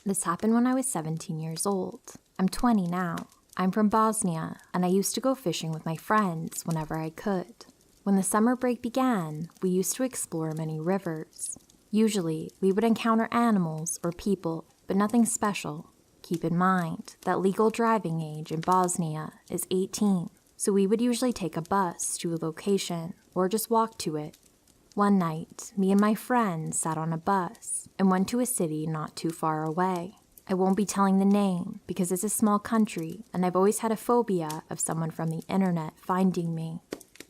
This happened when I was 17 years old. I'm 20 now. I'm from Bosnia, and I used to go fishing with my friends whenever I could. When the summer break began, we used to explore many rivers. Usually, we would encounter animals or people, but nothing special. Keep in mind that legal driving age in Bosnia is 18, so we would usually take a bus to a location or just walk to it. One night, me and my friends sat on a bus and went to a city not too far away. I won't be telling the name because it's a small country and I've always had a phobia of someone from the internet finding me.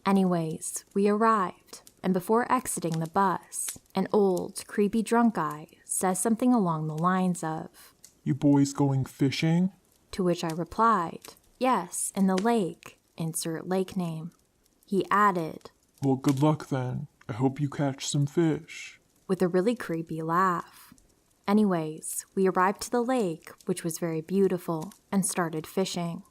Anyways, we arrived, and before exiting the bus, an old, creepy drunk guy says something along the lines of, "You boys going fishing?" To which I replied, "Yes, in the lake, insert lake name." He added, "Well, good luck then. I hope you catch some fish." With a really creepy laugh. Anyways, we arrived to the lake, which was very beautiful, and started fishing.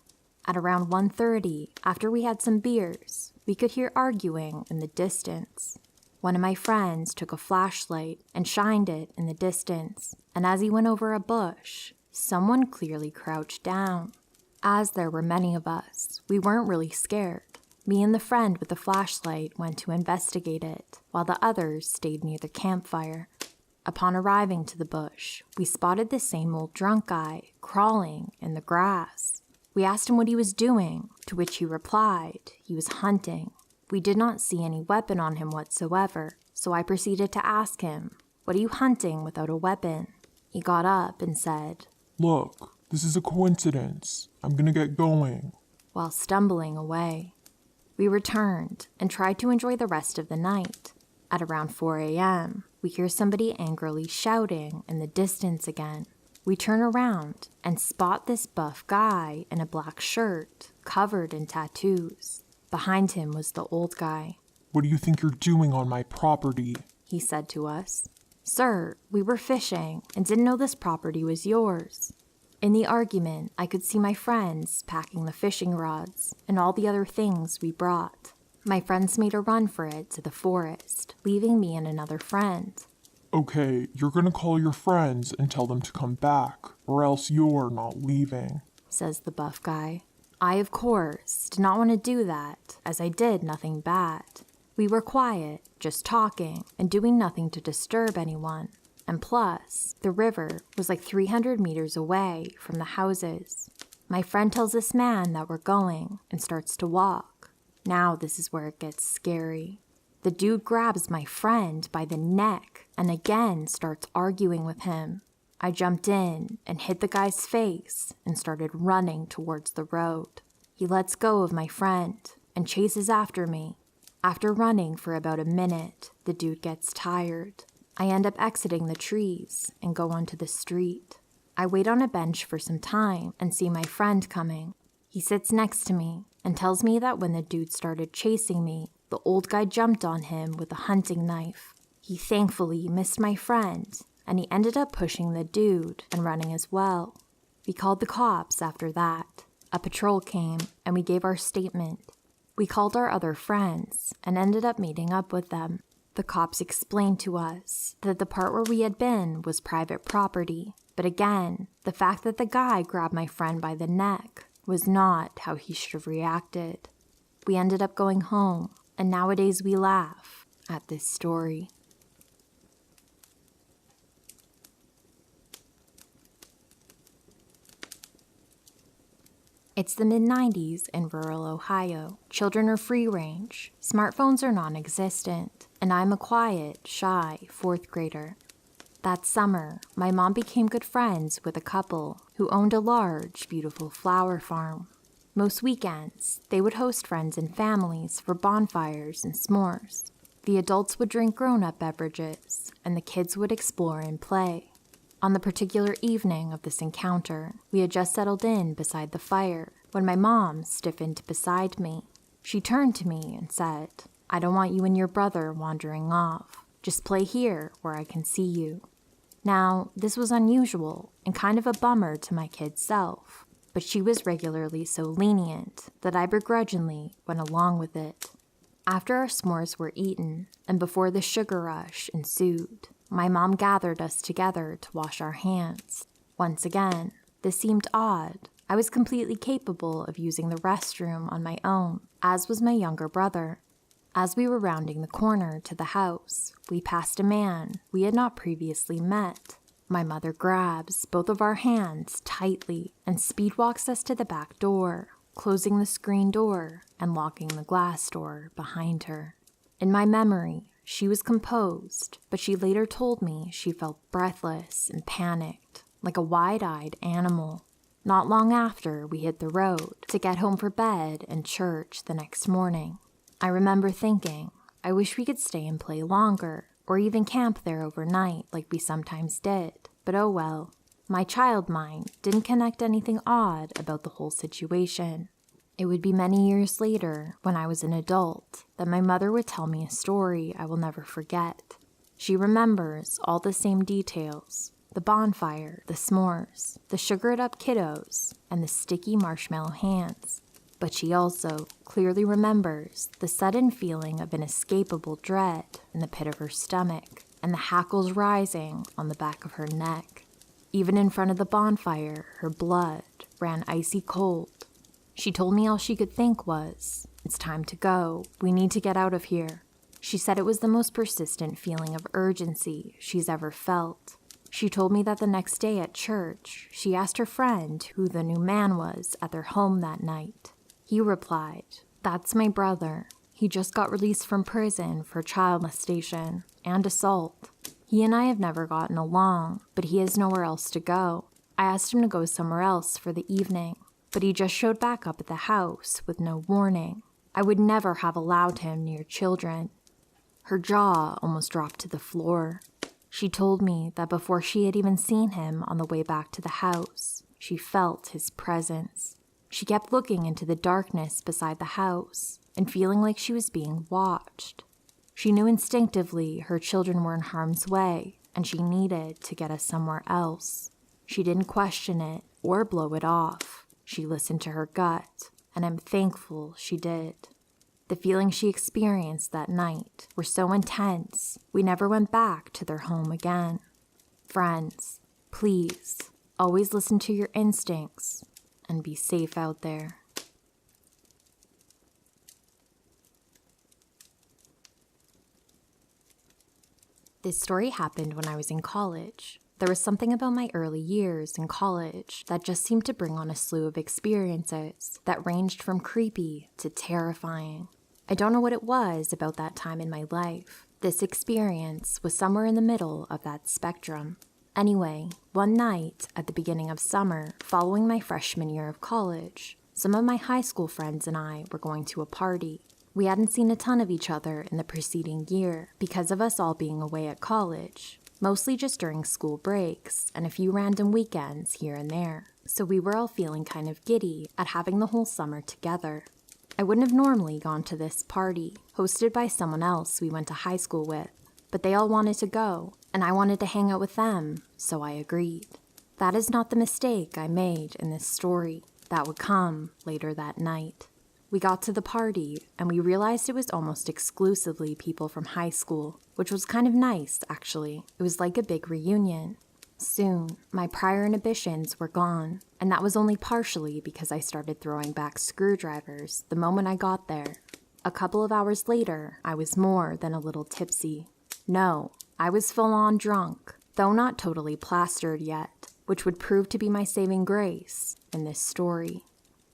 At around 1:30, after we had some beers, we could hear arguing in the distance. One of my friends took a flashlight and shined it in the distance, and as he went over a bush, someone clearly crouched down. As there were many of us, we weren't really scared. Me and the friend with the flashlight went to investigate it, while the others stayed near the campfire. Upon arriving to the bush, we spotted the same old drunk guy crawling in the grass. We asked him what he was doing, to which he replied he was hunting. We did not see any weapon on him whatsoever, so I proceeded to ask him, "What are you hunting without a weapon?" He got up and said, "Look, this is a coincidence. I'm gonna get going," while stumbling away. We returned and tried to enjoy the rest of the night. At around 4 a.m., we hear somebody angrily shouting in the distance again. We turn around and spot this buff guy in a black shirt, covered in tattoos. Behind him was the old guy. "What do you think you're doing on my property?" He said to us. "Sir, we were fishing and didn't know this property was yours." In the argument, I could see my friends packing the fishing rods and all the other things we brought. My friends made a run for it to the forest, leaving me and another friend. "Okay, you're gonna call your friends and tell them to come back, or else you're not leaving," says the buff guy. I, of course, did not want to do that, as I did nothing bad. We were quiet, just talking, and doing nothing to disturb anyone. And plus, the river was like 300 meters away from the houses. My friend tells this man that we're going and starts to walk. Now this is where it gets scary. The dude grabs my friend by the neck and again starts arguing with him. I jumped in and hit the guy's face and started running towards the road. He lets go of my friend and chases after me. After running for about a minute, the dude gets tired. I end up exiting the trees and go onto the street. I wait on a bench for some time and see my friend coming. He sits next to me and tells me that when the dude started chasing me, the old guy jumped on him with a hunting knife. He thankfully missed my friend, and he ended up pushing the dude and running as well. We called the cops after that. A patrol came, and we gave our statement. We called our other friends and ended up meeting up with them. The cops explained to us that the part where we had been was private property, but again, the fact that the guy grabbed my friend by the neck was not how he should have reacted. We ended up going home, and nowadays we laugh at this story. It's the mid-90s in rural Ohio. Children are free range, smartphones are non-existent, and I'm a quiet, shy 4th grader. That summer, my mom became good friends with a couple who owned a large, beautiful flower farm. Most weekends, they would host friends and families for bonfires and s'mores. The adults would drink grown-up beverages, and the kids would explore and play. On the particular evening of this encounter, we had just settled in beside the fire when my mom stiffened beside me. She turned to me and said, "I don't want you and your brother wandering off. Just play here where I can see you." Now, this was unusual and kind of a bummer to my kid self, but she was regularly so lenient that I begrudgingly went along with it. After our s'mores were eaten and before the sugar rush ensued, my mom gathered us together to wash our hands. Once again, this seemed odd. I was completely capable of using the restroom on my own, as was my younger brother. As we were rounding the corner to the house, we passed a man we had not previously met. My mother grabs both of our hands tightly and speed walks us to the back door, closing the screen door and locking the glass door behind her. In my memory, she was composed, but she later told me she felt breathless and panicked, like a wide-eyed animal. Not long after, we hit the road to get home for bed and church the next morning. I remember thinking, I wish we could stay and play longer, or even camp there overnight like we sometimes did, but oh well. My child mind didn't connect anything odd about the whole situation. It would be many years later, when I was an adult, that my mother would tell me a story I will never forget. She remembers all the same details: the bonfire, the s'mores, the sugared-up kiddos, and the sticky marshmallow hands. But she also clearly remembers the sudden feeling of inescapable dread in the pit of her stomach and the hackles rising on the back of her neck. Even in front of the bonfire, her blood ran icy cold. She told me all she could think was, "It's time to go. We need to get out of here." She said it was the most persistent feeling of urgency she's ever felt. She told me that the next day at church, she asked her friend who the new man was at their home that night. He replied, "That's my brother. He just got released from prison for child molestation and assault. He and I have never gotten along, but he has nowhere else to go. I asked him to go somewhere else for the evening, but he just showed back up at the house with no warning. I would never have allowed him near children." Her jaw almost dropped to the floor. She told me that before she had even seen him on the way back to the house, she felt his presence. She kept looking into the darkness beside the house and feeling like she was being watched. She knew instinctively her children were in harm's way and she needed to get us somewhere else. She didn't question it or blow it off. She listened to her gut, and I'm thankful she did. The feelings she experienced that night were so intense, we never went back to their home again. Friends, please, always listen to your instincts and be safe out there. This story happened when I was in college. There was something about my early years in college that just seemed to bring on a slew of experiences that ranged from creepy to terrifying. I don't know what it was about that time in my life. This experience was somewhere in the middle of that spectrum. Anyway, one night at the beginning of summer, following my freshman year of college, some of my high school friends and I were going to a party. We hadn't seen a ton of each other in the preceding year because of us all being away at college, mostly just during school breaks and a few random weekends here and there. So we were all feeling kind of giddy at having the whole summer together. I wouldn't have normally gone to this party, hosted by someone else we went to high school with, but they all wanted to go, and I wanted to hang out with them, so I agreed. That is not the mistake I made in this story. That would come later that night. We got to the party, and we realized it was almost exclusively people from high school, which was kind of nice, actually. It was like a big reunion. Soon, my prior inhibitions were gone, and that was only partially because I started throwing back screwdrivers the moment I got there. A couple of hours later, I was more than a little tipsy. No, I was full-on drunk, though not totally plastered yet, which would prove to be my saving grace in this story.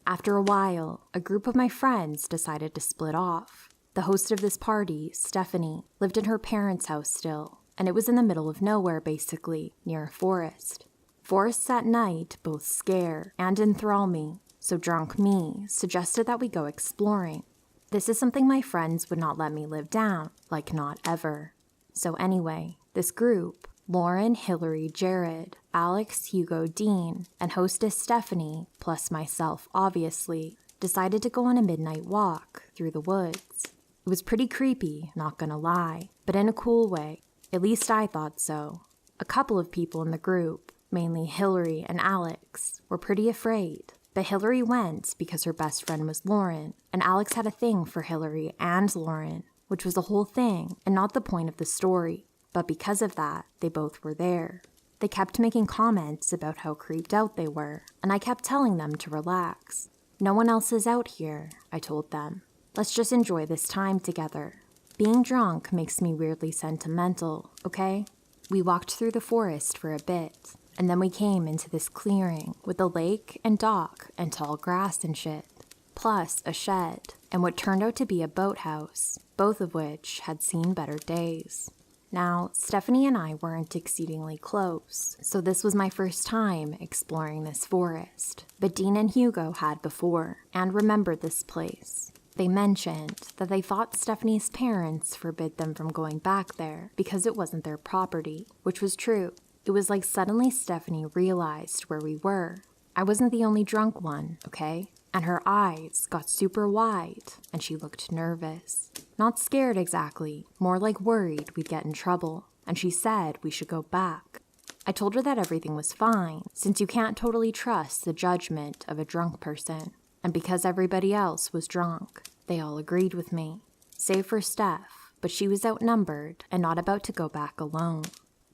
After a while, a group of my friends decided to split off. The host of this party, Stephanie, lived in her parents' house still, and it was in the middle of nowhere, basically, near a forest. Forests at night both scare and enthrall me, so drunk me suggested that we go exploring. This is something my friends would not let me live down, like not ever. So anyway, this group, Lauren, Hillary, Jared, Alex, Hugo, Dean, and hostess Stephanie, plus myself obviously, decided to go on a midnight walk through the woods. It was pretty creepy, not gonna lie, but in a cool way. At least I thought so. A couple of people in the group, mainly Hillary and Alex, were pretty afraid. But Hillary went because her best friend was Lauren, and Alex had a thing for Hillary and Lauren, which was the whole thing and not the point of the story. But because of that, they both were there. They kept making comments about how creeped out they were, and I kept telling them to relax. No one else is out here, I told them. Let's just enjoy this time together. Being drunk makes me weirdly sentimental, okay? We walked through the forest for a bit, and then we came into this clearing with a lake and dock and tall grass and shit, plus a shed and what turned out to be a boathouse, both of which had seen better days. Now, Stephanie and I weren't exceedingly close, so this was my first time exploring this forest, but Dean and Hugo had before and remembered this place. They mentioned that they thought Stephanie's parents forbid them from going back there because it wasn't their property, which was true. It was like suddenly Stephanie realized where we were. I wasn't the only drunk one, okay? And her eyes got super wide, and she looked nervous. Not scared exactly, more like worried we'd get in trouble, and she said we should go back. I told her that everything was fine, since you can't totally trust the judgment of a drunk person. And because everybody else was drunk, they all agreed with me. Save for Steph, but she was outnumbered and not about to go back alone.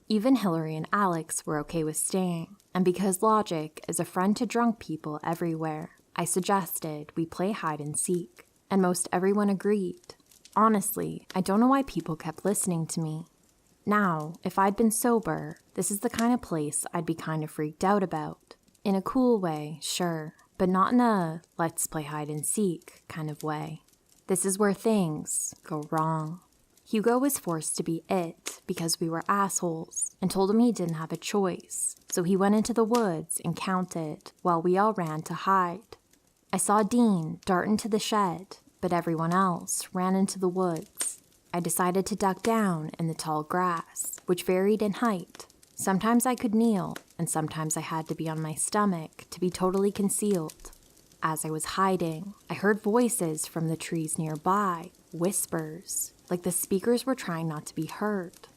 Even Hillary and Alex were okay with staying, and because logic is a friend to drunk people everywhere, I suggested we play hide and seek, and most everyone agreed. Honestly, I don't know why people kept listening to me. Now, if I'd been sober, this is the kind of place I'd be kind of freaked out about. In a cool way, sure, but not in a let's play hide and seek kind of way. This is where things go wrong. Hugo was forced to be it because we were assholes and told him he didn't have a choice, so he went into the woods and counted while we all ran to hide. I saw Dean dart into the shed, but everyone else ran into the woods. I decided to duck down in the tall grass, which varied in height. Sometimes I could kneel, and sometimes I had to be on my stomach to be totally concealed. As I was hiding, I heard voices from the trees nearby, whispers, like the speakers were trying not to be heard.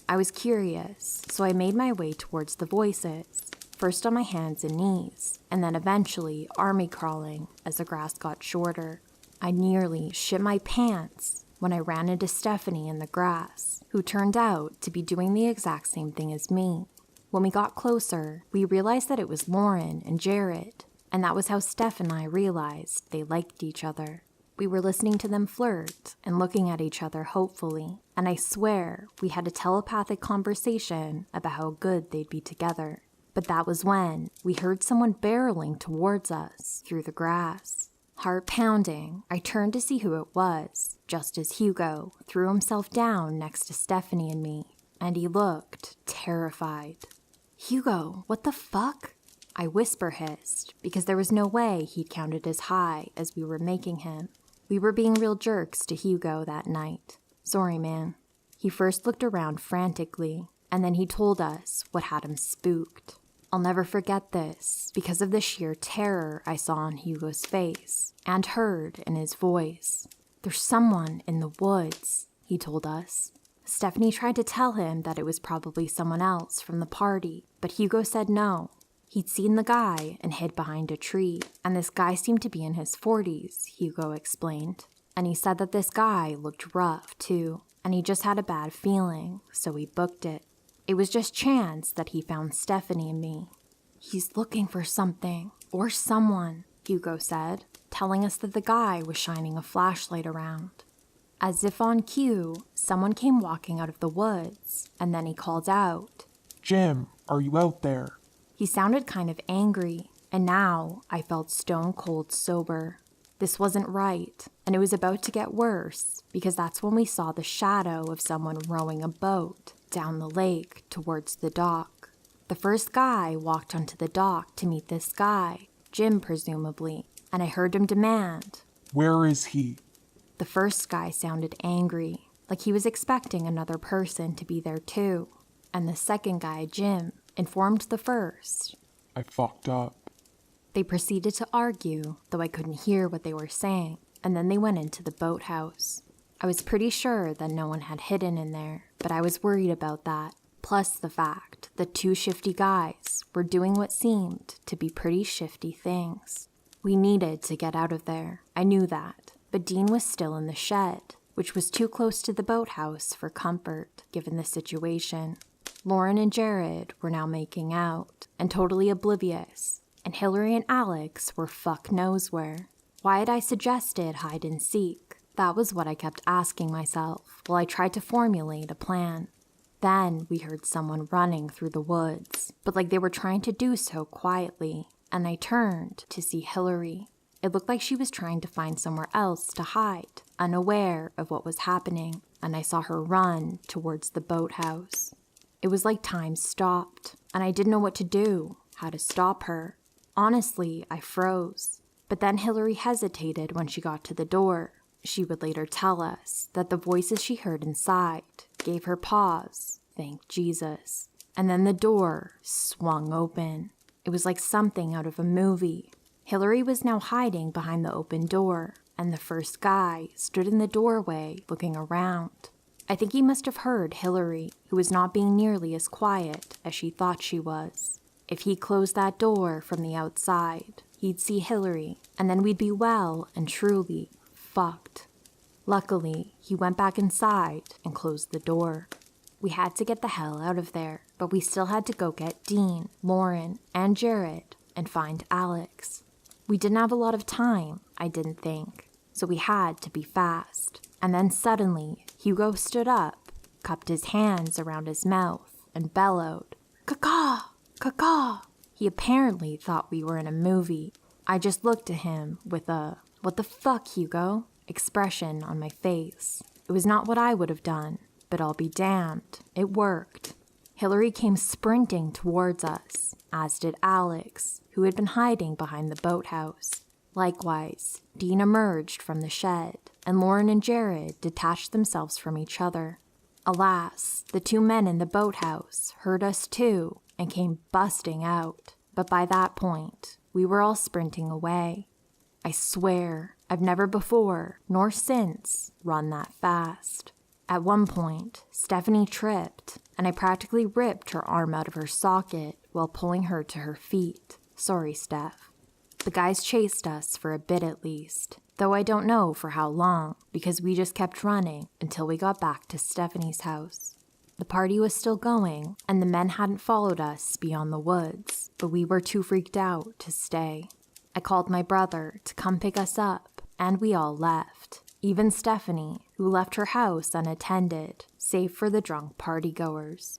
I was curious, so I made my way towards the voices, first on my hands and knees, and then eventually army crawling as the grass got shorter. I nearly shit my pants when I ran into Stephanie in the grass, who turned out to be doing the exact same thing as me. When we got closer, we realized that it was Lauren and Jared, and that was how Steph and I realized they liked each other. We were listening to them flirt and looking at each other hopefully, and I swear we had a telepathic conversation about how good they'd be together. But that was when we heard someone barreling towards us through the grass. Heart pounding, I turned to see who it was, just as Hugo threw himself down next to Stephanie and me, and he looked terrified. "Hugo, what the fuck?" I whisper hissed, because there was no way he'd counted as high as we were making him. We were being real jerks to Hugo that night. Sorry, man. He first looked around frantically, and then he told us what had him spooked. I'll never forget this because of the sheer terror I saw on Hugo's face and heard in his voice. "There's someone in the woods," he told us. Stephanie tried to tell him that it was probably someone else from the party, but Hugo said no. He'd seen the guy and hid behind a tree, and this guy seemed to be in his 40s, Hugo explained. And he said that this guy looked rough, too, and he just had a bad feeling, so he booked it. It was just chance that he found Stephanie and me. "He's looking for something, or someone," Hugo said, telling us that the guy was shining a flashlight around. As if on cue, someone came walking out of the woods, and then he called out, "Jim, are you out there?" He sounded kind of angry, and now I felt stone cold sober. This wasn't right, and it was about to get worse, because that's when we saw the shadow of someone rowing a boat down the lake towards the dock. The first guy walked onto the dock to meet this guy, Jim presumably, and I heard him demand, "Where is he?" The first guy sounded angry, like he was expecting another person to be there too, and the second guy, Jim, informed the first. "I fucked up." They proceeded to argue, though I couldn't hear what they were saying, and then they went into the boathouse. I was pretty sure that no one had hidden in there, but I was worried about that, plus the fact that two shifty guys were doing what seemed to be pretty shifty things. We needed to get out of there, I knew that, but Dean was still in the shed, which was too close to the boathouse for comfort, given the situation. Lauren and Jared were now making out and totally oblivious, and Hillary and Alex were fuck knows where. Why had I suggested hide and seek? That was what I kept asking myself while I tried to formulate a plan. Then we heard someone running through the woods, but like they were trying to do so quietly, and I turned to see Hillary. It looked like she was trying to find somewhere else to hide, unaware of what was happening, and I saw her run towards the boathouse. It was like time stopped, and I didn't know what to do, how to stop her. Honestly, I froze. But then Hillary hesitated when she got to the door. She would later tell us that the voices she heard inside gave her pause, thank Jesus. And then the door swung open. It was like something out of a movie. Hillary was now hiding behind the open door, and the first guy stood in the doorway looking around. I think he must have heard Hillary, who was not being nearly as quiet as she thought she was. If he closed that door from the outside, he'd see Hillary, and then we'd be well and truly fucked. Luckily, he went back inside and closed the door. We had to get the hell out of there, but we still had to go get Dean, Lauren, and Jared and find Alex. We didn't have a lot of time, I didn't think, so we had to be fast. And then suddenly, Hugo stood up, cupped his hands around his mouth, and bellowed, "Caw-caw! Caw-caw!" He apparently thought we were in a movie. I just looked at him with a, "What the fuck, Hugo?" expression on my face. It was not what I would have done, but I'll be damned, it worked. Hillary came sprinting towards us, as did Alex, who had been hiding behind the boathouse. Likewise, Dean emerged from the shed, and Lauren and Jared detached themselves from each other. Alas, the two men in the boathouse heard us too and came busting out, but by that point, we were all sprinting away. I swear, I've never before, nor since, run that fast. At one point, Stephanie tripped, and I practically ripped her arm out of her socket while pulling her to her feet. Sorry, Steph. The guys chased us for a bit at least, though I don't know for how long, because we just kept running until we got back to Stephanie's house. The party was still going, and the men hadn't followed us beyond the woods, but we were too freaked out to stay. I called my brother to come pick us up, and we all left. Even Stephanie, who left her house unattended, save for the drunk partygoers.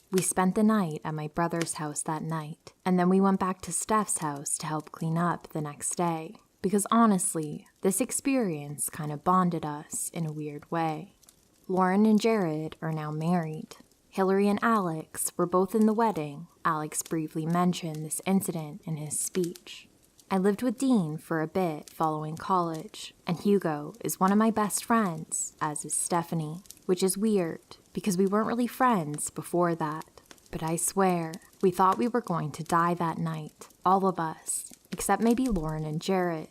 We spent the night at my brother's house that night, and then we went back to Steph's house to help clean up the next day, because honestly, this experience kind of bonded us in a weird way. Lauren and Jared are now married. Hillary and Alex were both in the wedding. Alex briefly mentioned this incident in his speech. I lived with Dean for a bit following college, and Hugo is one of my best friends, as is Stephanie, which is weird because we weren't really friends before that. But I swear, we thought we were going to die that night, all of us, except maybe Lauren and Jared.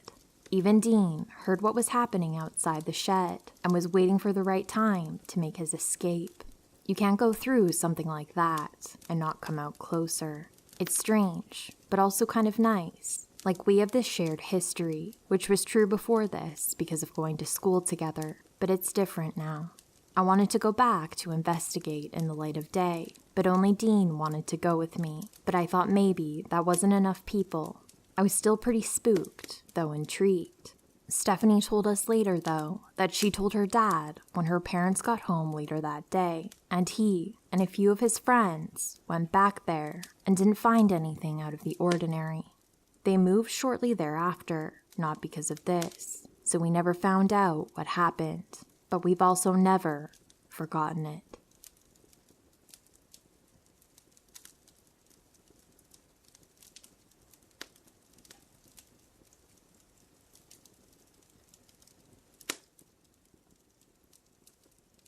Even Dean heard what was happening outside the shed and was waiting for the right time to make his escape. You can't go through something like that and not come out closer. It's strange, but also kind of nice. Like we have this shared history, which was true before this because of going to school together, but it's different now. I wanted to go back to investigate in the light of day, but only Dean wanted to go with me, but I thought maybe that wasn't enough people. I was still pretty spooked, though intrigued. Stephanie told us later, though, that she told her dad when her parents got home later that day, and he and a few of his friends went back there and didn't find anything out of the ordinary. They moved shortly thereafter, not because of this, so we never found out what happened, but we've also never forgotten it.